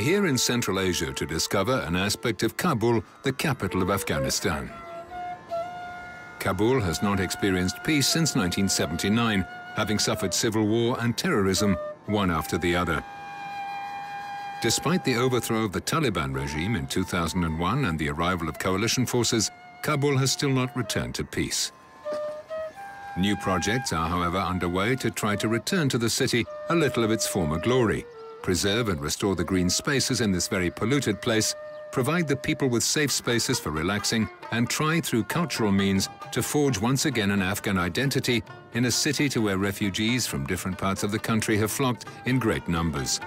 here in Central Asia to discover an aspect of Kabul, the capital of Afghanistan. Kabul has not experienced peace since 1979, having suffered civil war and terrorism, one after the other. Despite the overthrow of the Taliban regime in 2001 and the arrival of coalition forces, Kabul has still not returned to peace. New projects are, however, underway to try to return to the city a little of its former glory, preserve and restore the green spaces in this very polluted place, provide the people with safe spaces for relaxing, and try through cultural means to forge once again an Afghan identity in a city to where refugees from different parts of the country have flocked in great numbers.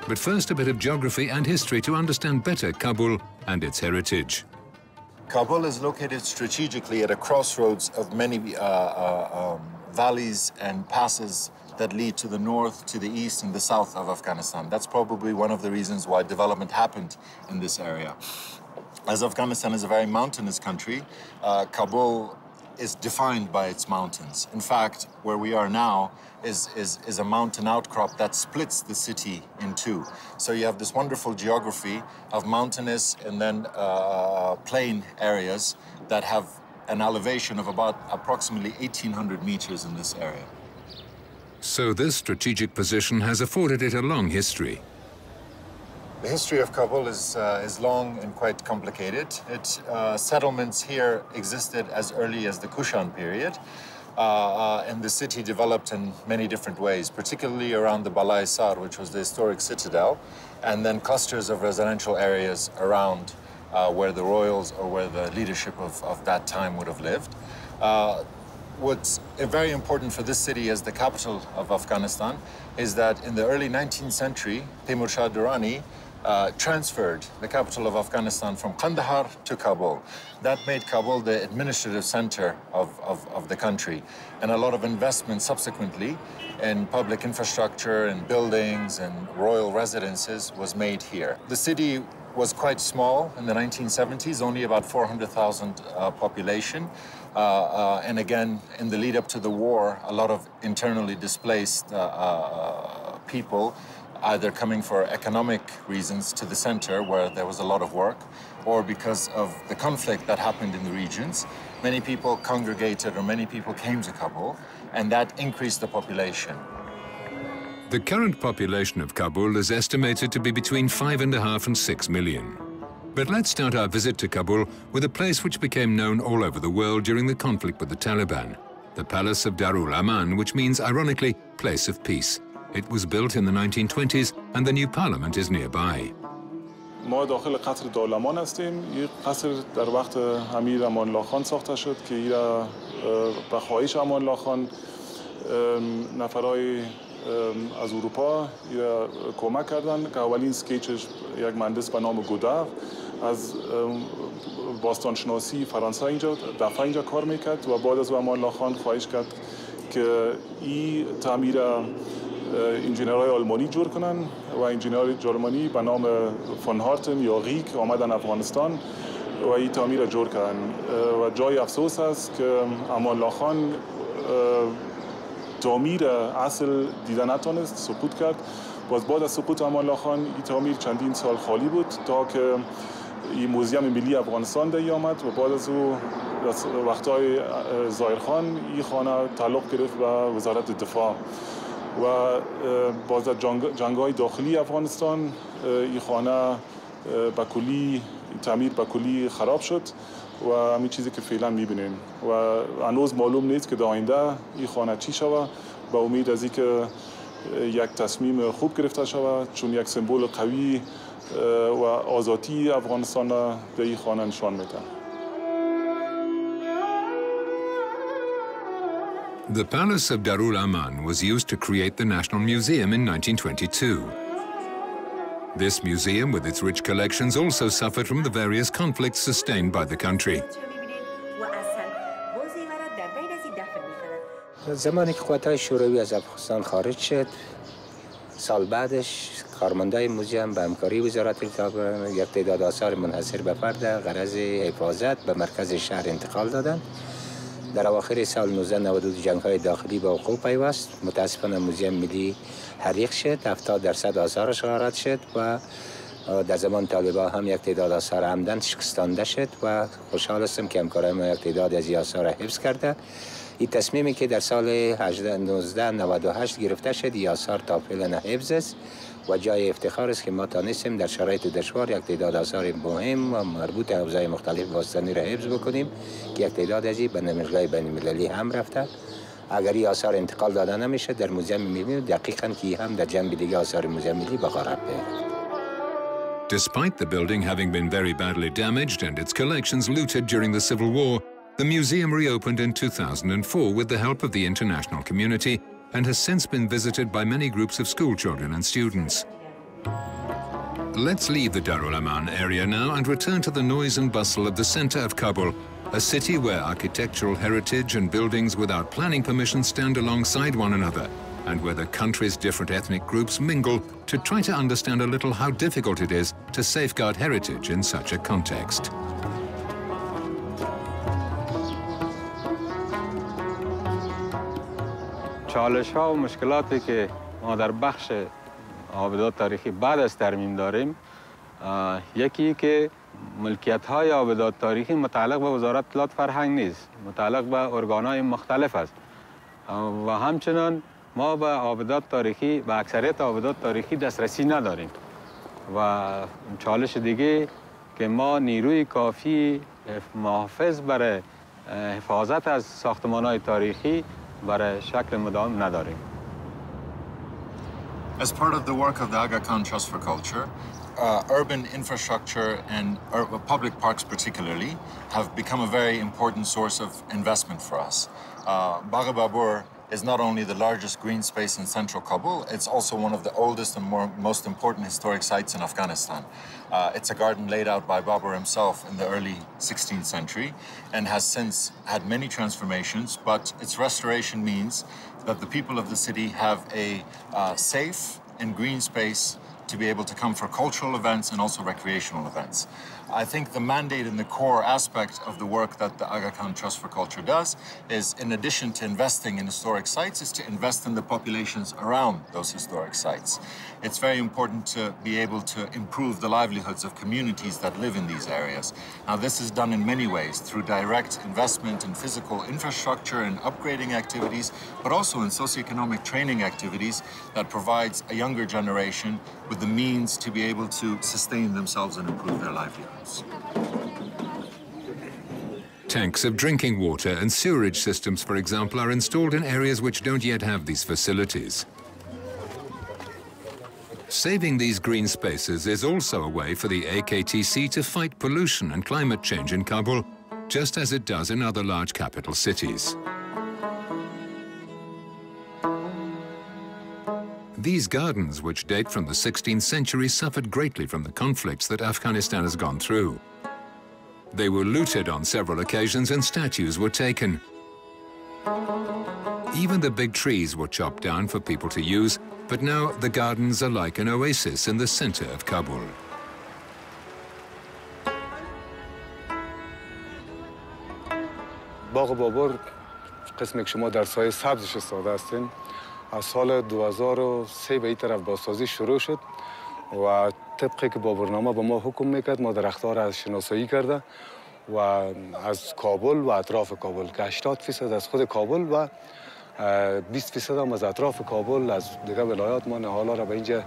But first, a bit of geography and history to understand better Kabul and its heritage. Kabul is located strategically at a crossroads of many valleys and passes that lead to the north, to the east, and the south of Afghanistan. That's probably one of the reasons why development happened in this area. As Afghanistan is a very mountainous country, Kabul is defined by its mountains. In fact, where we are now is a mountain outcrop that splits the city in two. So you have this wonderful geography of mountainous and then plain areas that have an elevation of about approximately 1,800 meters in this area. So this strategic position has afforded it a long history. The history of Kabul is long and quite complicated. Settlements here existed as early as the Kushan period, and the city developed in many different ways, particularly around the Balai Sar, which was the historic citadel, and then clusters of residential areas around where the royals or where the leadership of that time would have lived. What's very important for this city as the capital of Afghanistan is that in the early 19th century, Timur Shah Durrani transferred the capital of Afghanistan from Kandahar to Kabul. That made Kabul the administrative center of the country. And a lot of investment subsequently in public infrastructure and buildings and royal residences was made here. The city was quite small in the 1970s, only about 400,000 population. And again, in the lead up to the war, a lot of internally displaced people, either coming for economic reasons to the center where there was a lot of work, or because of the conflict that happened in the regions. Many people congregated, or many people came to Kabul, and that increased the population. The current population of Kabul is estimated to be between 5.5 and 6 million. But let's start our visit to Kabul with a place which became known all over the world during the conflict with the Taliban, the Palace of Darul Aman, which means, ironically, place of peace. It was built in the 1920s and the new parliament is nearby. ما داخل قصر دارالمان هستیم. یک قصر در وقت امیر امان الله خان ساخته شد که ایرا به خواهش امان الله خان نفرای از اروپا کمک کردند که اولین سکیچش یک مهندس به نام گوداف از باستانشناسی فرانسه اینجا دفعه اینجا کار میکرد و بعد از امان الله خان خواهش کرد که این تعمیر انجینرهای آلمانی جور کنن و انجینرهای آلمانی به نام فون هارتن یا ریک آمدن افغانستان و این تعمیر جور کردن و جای افسوس است که امان الله خان تعمیر اصل دیده نتونست، سقوط کرد. باز بعد از سقوط امان الله خان این تعمیر چندین سال خالی بود تا که این موزیم ملی افغانستان دی آمد و بعد از او وقتهای ظاهرخان این خانه تعلق گرفت به وزارت دفاع و باز از جنگ‌های داخلی افغانستان این خانه به کلی تعمیر به کلی خراب شد و همین چیزی که فعلا می‌بینیم و هنوز معلوم نیست که در آینده این خانه چی شود. با امید از اینکه یک تصمیم خوب گرفته شود چون یک سمبل قوی و آزادی افغانستان در این خانه نشان میده. The Palace of Darul Aman was used to create the National Museum in 1922. This museum, with its rich collections, also suffered from the various conflicts sustained by the country. زمانی که قوات‌های شوروی از افغانستان خارج شد، سال بعدش کارمندای موزیم به همکاری وزارت کتابخانه یک تعداد آثار منحصر به فرد غرض حفاظت به مرکز شهر انتقال دادند در اواخر سال 1992 جنگ‌های داخلی به وقوع پیوست. متاسفانه موزیم ملی حریق شد، 70% آثارش غارت شد و در زمان طالبان هم یک تعداد آثار عمدن شکستانده شد و خوشحال هستم که همکارای ما یک تعداد از این آثار را حفظ کرده. این تصمیمی که در سال 1998 گرفته شد، این آثار تا فعلا حفظ است و جای افتخار است که ما تانستیم در شرایط دشوار یک تعداد آثار مهم و مربوط به حوزه‌های مختلف باستانی را حفظ بکنیم که یک تعداد از این به نمایشگاه بین‌المللی هم رفته. اگر این آثار انتقال داده نمیشه در موزیم می‌بینیم دقیقاً که هم در جنب دیگه آثار موزیم ملی به غارت پیوست. Despite the building having been very badly damaged and its collections looted during the Civil War, the museum reopened in 2004 with the help of the international community and has since been visited by many groups of school children and students. Let's leave the Darul Aman area now and return to the noise and bustle of the center of Kabul, a city where architectural heritage and buildings without planning permission stand alongside one another, and where the country's different ethnic groups mingle to try to understand a little how difficult it is to safeguard heritage in such a context. چالش‌ها و مشکلاتی که ما در بخش آبادات تاریخی بعد از ترمیم داریم، یکی که ملکیت‌های آبادات تاریخی متعلق به وزارت اطلاعات فرهنگ نیست، متعلق به ارگان‌های مختلف است و همچنان ما به آبادات تاریخی به اکثریت آبادات تاریخی دسترسی نداریم و چالش دیگه که ما نیروی کافی محافظ برای حفاظت از ساختمان‌های تاریخی برای شکل مدام نداریم. As part of the work of the Aga Khan Trust for Culture, urban infrastructure and public parks particularly have become a very important source of investment for us. Bagh Babur is not only the largest green space in central Kabul, it's also one of the oldest and most important historic sites in Afghanistan. It's a garden laid out by Babur himself in the early 16th century and has since had many transformations, but its restoration means that the people of the city have a safe and green space to be able to come for cultural events and also recreational events. I think the mandate and the core aspect of the work that the Aga Khan Trust for Culture does is, in addition to investing in historic sites, is to invest in the populations around those historic sites. It's very important to be able to improve the livelihoods of communities that live in these areas. Now, this is done in many ways, through direct investment in physical infrastructure and upgrading activities, but also in socioeconomic training activities that provides a younger generation with the means to be able to sustain themselves and improve their livelihoods. Tanks of drinking water and sewerage systems, for example, are installed in areas which don't yet have these facilities. Saving these green spaces is also a way for the AKTC to fight pollution and climate change in Kabul, just as it does in other large capital cities. These gardens, which date from the 16th century, suffered greatly from the conflicts that Afghanistan has gone through. They were looted on several occasions and statues were taken. Even the big trees were chopped down for people to use, but now the gardens are like an oasis in the center of Kabul. باغ بابر قسمی که شما در سایه سبزش استاده هستین، از سال 2003 به این طرف بازسازی شروع شد و طبقی که بابرنامه به ما حکم میکرد ما درختها را شناسایی کرده و از کابل و اطراف کابل که 80% از خود کابل و 20% هم از اطراف کابل از دیگر ولایات ما نهالا را به اینجا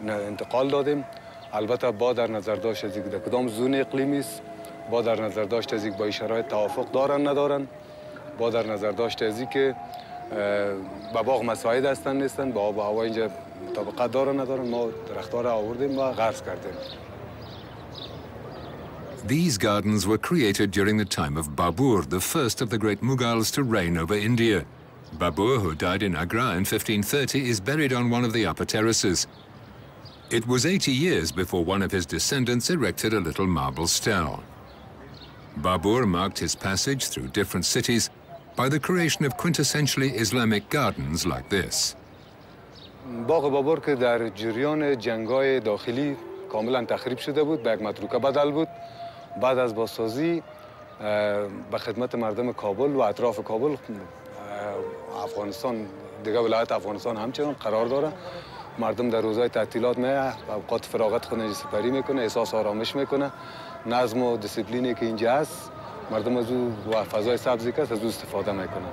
انتقال دادیم. البته با در نظر داشت از اینکه در کدام زون اقلیمی است، با در نظر داشت از اینکه با این شرایط توافق دارن ندارن، با در نظر داشت از اینکه با باغ مساعد هستن نیستن، با آب و هوا اینجا مطابقت دارن ندارن، ما درخت‌ها را آوردیم و غرس کردیم. These gardens were created during the time of Babur, the first of the great Mughals to reign over India. Babur, who died in Agra in 1530, is buried on one of the upper terraces. It was 80 years before one of his descendants erected a little marble stele. Babur marked his passage through different cities by the creation of quintessentially Islamic gardens like this. باغ بابر که در جریان جنگ‌های داخلی کاملا تخریب شده بود، به یک متروکه بدل بود. بعد از بازسازی به خدمت مردم کابل و اطراف کابل افغانستان دیگه ولایت افغانستان همچنان قرار داره. مردم در روزهای تعطیلات میه اوقات فراغت خود سپری میکنه، احساس آرامش میکنه. نظم و دیسیپلینی که اینجا هست مردم از او و فضای سبزی که از او استفاده میکنه.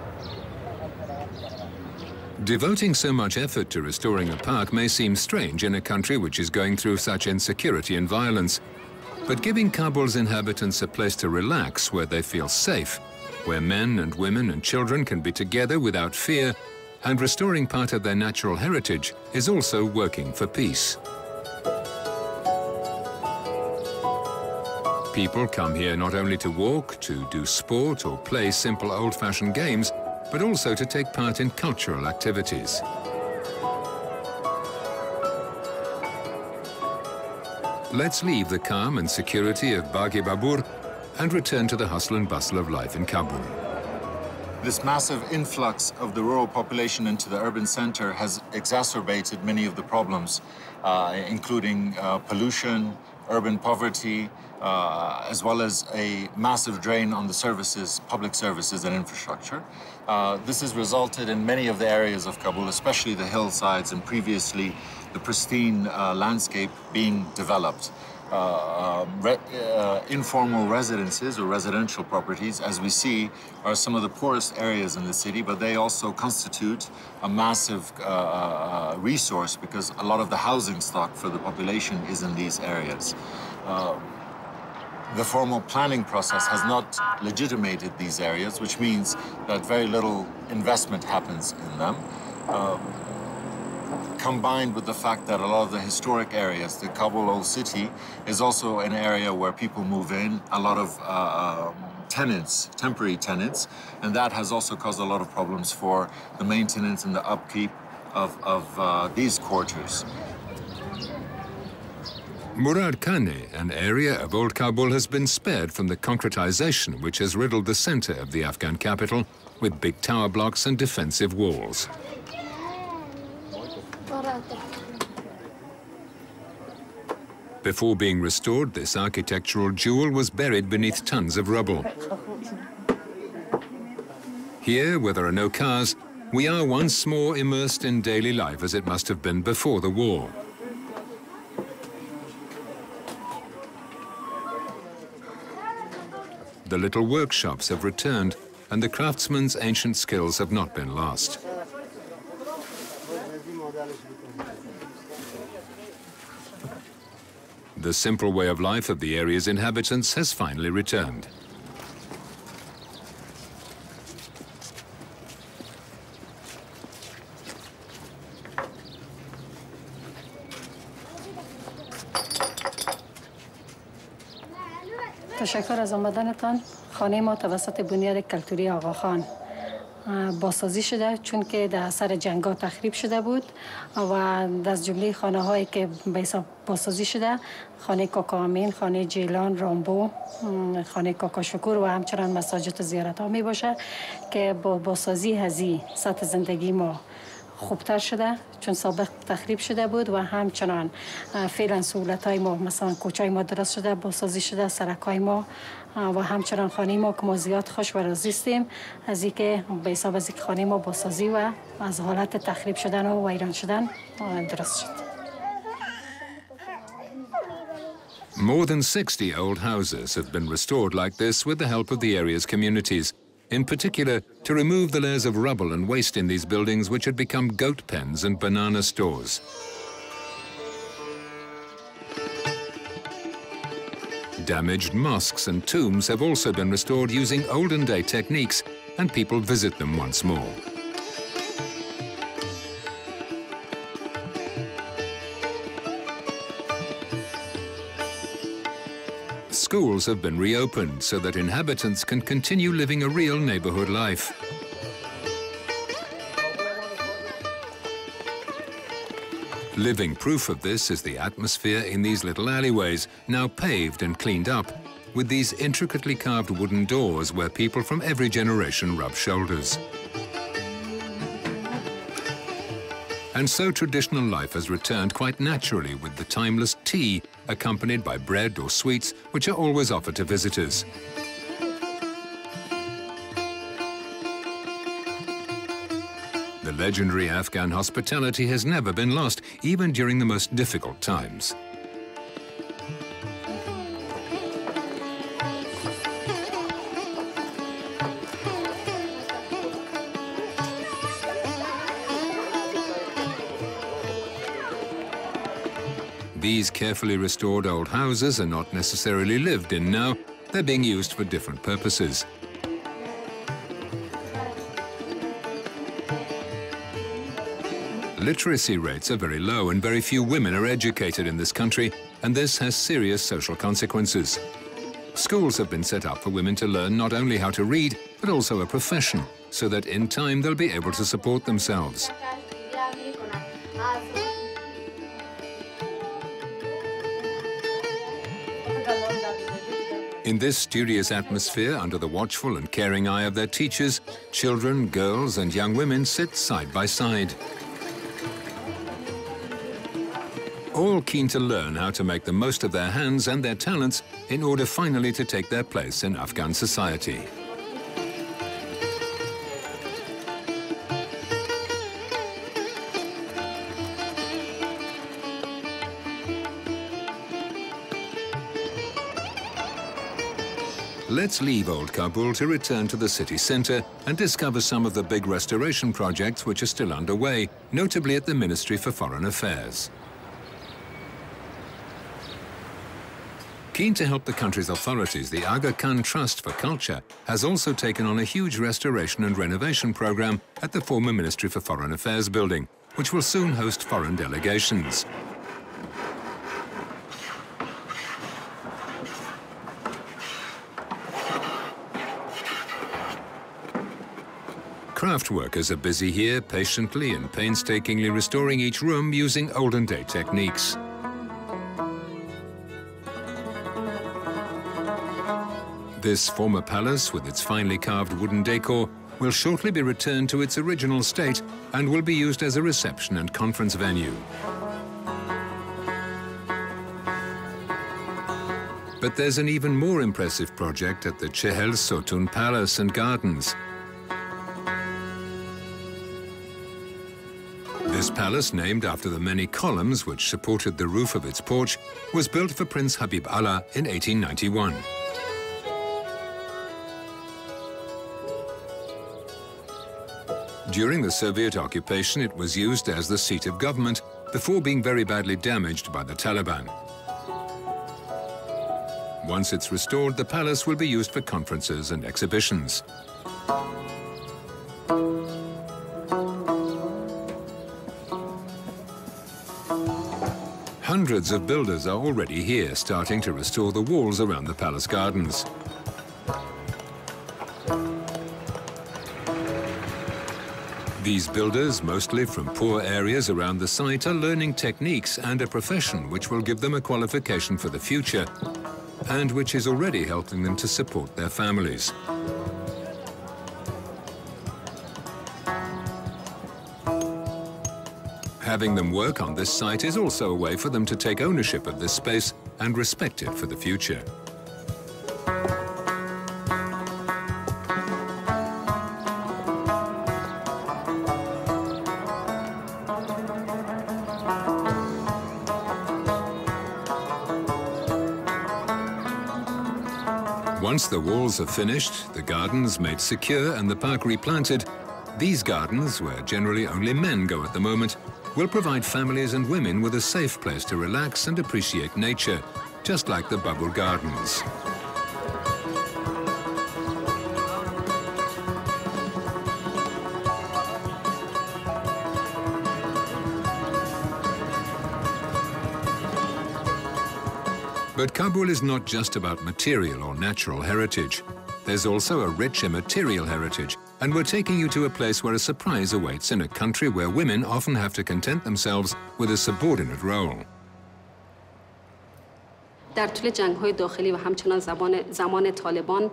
Devoting so much effort to restoring a park may seem strange in a country which is going through such insecurity and violence. But giving Kabul's inhabitants a place to relax where they feel safe, where men and women and children can be together without fear, and restoring part of their natural heritage is also working for peace. People come here not only to walk, to do sport or play simple old-fashioned games, but also to take part in cultural activities. Let's leave the calm and security of Baghi Babur and return to the hustle and bustle of life in Kabul. This massive influx of the rural population into the urban center has exacerbated many of the problems, including pollution, urban poverty, as well as a massive drain on the services, public services and infrastructure. This has resulted in many of the areas of Kabul, especially the hillsides and previously the pristine landscape being developed. Informal residences or residential properties, as we see, are some of the poorest areas in the city, but they also constitute a massive resource because a lot of the housing stock for the population is in these areas. The formal planning process has not legitimated these areas, which means that very little investment happens in them. Combined with the fact that a lot of the historic areas, the Kabul Old City, is also an area where people move in, a lot of tenants, temporary tenants, and that has also caused a lot of problems for the maintenance and the upkeep of these quarters. Murad Khane, an area of old Kabul, has been spared from the concretization which has riddled the center of the Afghan capital with big tower blocks and defensive walls. Before being restored, this architectural jewel was buried beneath tons of rubble. Here, where there are no cars, we are once more immersed in daily life as it must have been before the war. The little workshops have returned, and the craftsman's ancient skills have not been lost. The simple way of life of the area's inhabitants has finally returned. تشکر از آمدنتان. خانه ما توسط بنیاد کلتوری آقاخان بازسازی شده چون که در اثر جنگ‌ها تخریب شده بود و از جمله خانه‌هایی که به حساب بازسازی شده خانه کاکا امین، خانه جیلان، رامبو، خانه کاکا شکور و همچنان مساجد و زیارت‌ها می باشه که با بازسازی هزی سطح زندگی ما خوبتر شده چون سابق تخریب شده بود و همچنان فعلا سهولت‌های ما مثلا کوچه‌های ما درست شده، بازسازی شده، سرک‌های ما و همچنان خانه ما که ما زیاد خوش و راضی هستیم از اینکه به حساب از اینکه خانه ما بازسازی و از حالت تخریب شدن و ویران شدن درست شد. More than 60 old houses have been restored like this with the help of the area's communities, in particular to remove the layers of rubble and waste in these buildings which had become goat pens and banana stores. Damaged mosques and tombs have also been restored using olden-day techniques, and people visit them once more. Schools have been reopened so that inhabitants can continue living a real neighborhood life. Living proof of this is the atmosphere in these little alleyways, now paved and cleaned up, with these intricately carved wooden doors where people from every generation rub shoulders. And so traditional life has returned quite naturally with the timeless tea accompanied by bread or sweets which are always offered to visitors. The legendary Afghan hospitality has never been lost, even during the most difficult times. These carefully restored old houses are not necessarily lived in now. They're being used for different purposes. Literacy rates are very low and very few women are educated in this country, and this has serious social consequences. Schools have been set up for women to learn not only how to read, but also a profession, so that in time they'll be able to support themselves. In this studious atmosphere, under the watchful and caring eye of their teachers, children, girls and young women sit side by side. All keen to learn how to make the most of their hands and their talents in order finally to take their place in Afghan society. Let's leave old Kabul to return to the city centre and discover some of the big restoration projects which are still underway, notably at the Ministry for Foreign Affairs. Keen to help the country's authorities, the Aga Khan Trust for Culture has also taken on a huge restoration and renovation programme at the former Ministry for Foreign Affairs building, which will soon host foreign delegations. Craft workers are busy here, patiently and painstakingly restoring each room using olden-day techniques. This former palace, with its finely carved wooden decor, will shortly be returned to its original state and will be used as a reception and conference venue. But there's an even more impressive project at the Chehel Sotun Palace and Gardens. This palace, named after the many columns which supported the roof of its porch, was built for Prince Habib Allah in 1891. During the Soviet occupation, it was used as the seat of government before being very badly damaged by the Taliban. Once it's restored, the palace will be used for conferences and exhibitions. Hundreds of builders are already here, starting to restore the walls around the palace gardens. These builders, mostly from poor areas around the site, are learning techniques and a profession which will give them a qualification for the future, and which is already helping them to support their families. Having them work on this site is also a way for them to take ownership of this space and respect it for the future. Once the walls are finished, the gardens made secure and the park replanted, these gardens, where generally only men go at the moment, will provide families and women with a safe place to relax and appreciate nature, just like the Kabul Gardens. But Kabul is not just about material or natural heritage. There's also a rich immaterial heritage, and we're taking you to a place where a surprise awaits in a country where women often have to content themselves with a subordinate role. در طول جنگ‌های داخلی و همچنان زمان طالبان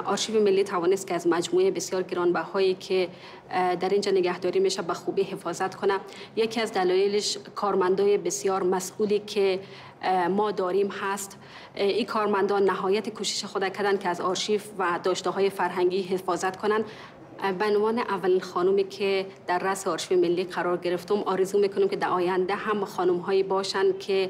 آرشیو ملی توانست که از مجموعه بسیار گرانبهایی که در اینجا نگهداری میشه به خوبی حفاظت کنه. یکی از دلایلش کارمندای بسیار مسئولی که ما داریم هست. این کارمندان نهایت کوشش خود کردن که از آرشیو و داشته‌های فرهنگی حفاظت کنند. به عنوان اولین خانومی که در رأس آرشیو ملی قرار گرفتم، آرزو میکنم که در آینده هم خانم‌هایی باشند که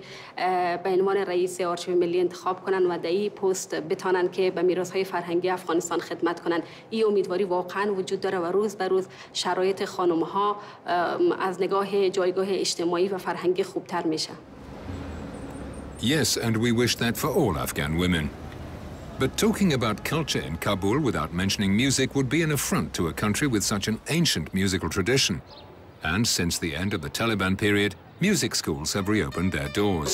به عنوان رئیس آرشیو ملی انتخاب کنند و در این پست بتانند که به میراث‌های فرهنگی افغانستان خدمت کنند. این امیدواری واقعا وجود داره و روز به روز شرایط خانم‌ها از نگاه جایگاه اجتماعی و فرهنگی خوبتر میشه. Yes, and we wish that for all Afghan women. But talking about culture in Kabul without mentioning music would be an affront to a country with such an ancient musical tradition. And since the end of the Taliban period, music schools have reopened their doors.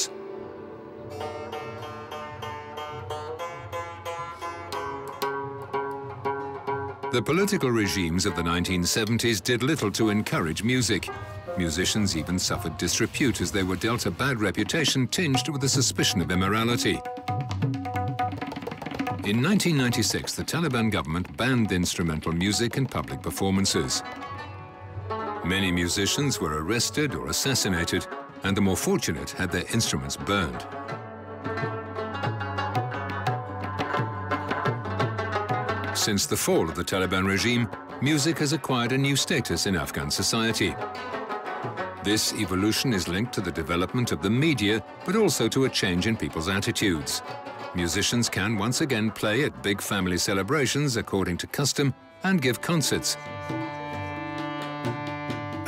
The political regimes of the 1970s did little to encourage music. Musicians even suffered disrepute as they were dealt a bad reputation tinged with a suspicion of immorality. In 1996, the Taliban government banned instrumental music in public performances. Many musicians were arrested or assassinated, and the more fortunate had their instruments burned. Since the fall of the Taliban regime, music has acquired a new status in Afghan society. This evolution is linked to the development of the media, but also to a change in people's attitudes. Musicians can once again play at big family celebrations according to custom and give concerts.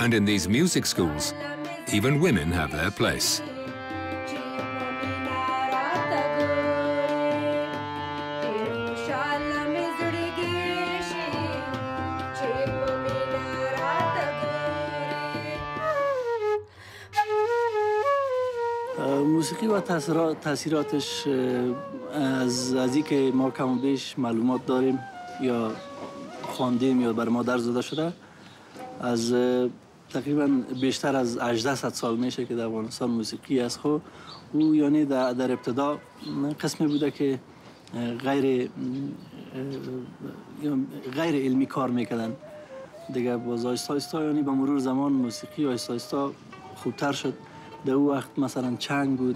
And in these music schools, even women have their place. موسیقی و تاثیراتش از اینکه ما کم و بیش معلومات داریم یا خواندیم یا بر ما درس داده شده، از تقریبا بیشتر از 1800 سال میشه که در افغانستان موسیقی است. خب او یعنی در ابتدا قسمی بوده که غیر علمی کار میکردن دیگه. باز آهسته یعنی به مرور زمان موسیقی آهسته خوبتر شد. در او وقت مثلا چنگ بود،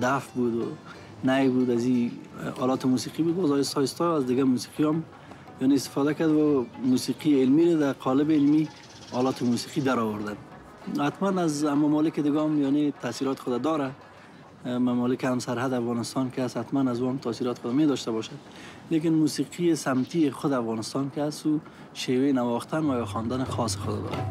دف بود و نی بود، از این آلات موسیقی بود. باز آهسته از دیگه موسیقی هم یعنی استفاده کرد و موسیقی علمی رو در قالب علمی آلات موسیقی در آوردن. حتما از ممالک دیگه هم یعنی تاثیرات خود داره. ممالک هم سرحد افغانستان که هست حتما از اون تاثیرات خود می داشته باشد. لیکن موسیقی سمتی خود افغانستان که هست و شیوه نواختن و خواندن خاص خود داره.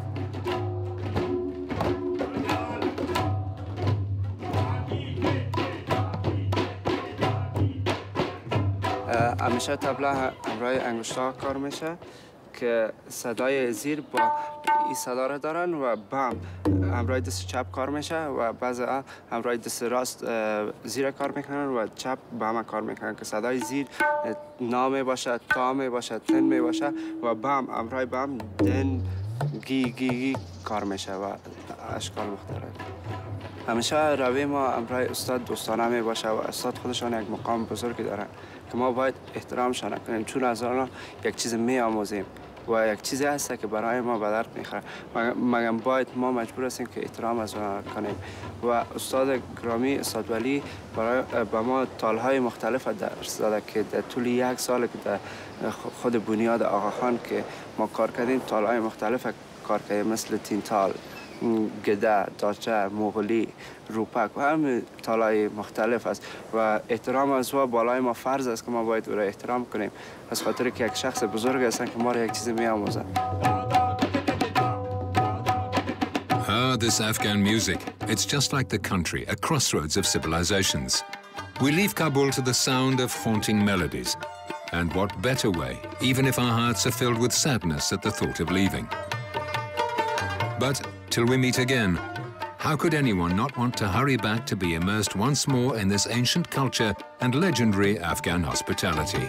همیشه طبله همراه انگشتا کار میشه که صدای زیر با این صدا را دارن و بم همراه دست چپ کار میشه و بعضی همراه دست راست زیر کار میکنن و چپ بم کار میکنن که صدای زیر نا می باشه، تا می باشه، تن می باشه و بم همراه بم دن گی کار میشه و اشکال مختلف. همیشه روی ما همراه استاد دوستانه می باشه و استاد خودشان یک مقام بزرگی دارن که ما باید احترامشان کنیم، چون از آنها یک چیز می آموزیم و یک چیزی هست که برای ما به درد میخوره. مگر باید ما مجبور هستیم که احترام از آنها کنیم. و استاد گرامی استاد ولی به ما تالهای مختلف درس داده که در طول یک سال که در خود بنیاد آقاخان که ما کار کردیم تالهای مختلف کار کردیم، مثل تینتال، گده، داچه، مغولی، روپک و همه تالای مختلف است و احترام از او بالای ما فرض است که ما باید او را احترام کنیم، از خاطر که یک شخص بزرگ هستن که ما را یک چیز می آموزن. This Afghan music, it's just like the country, a crossroads of civilizations. We leave Kabul to the sound of haunting melodies. And what better way, even if our hearts are filled with sadness at the thought of leaving. But till we meet again, how could anyone not want to hurry back to be immersed once more in this ancient culture and legendary Afghan hospitality?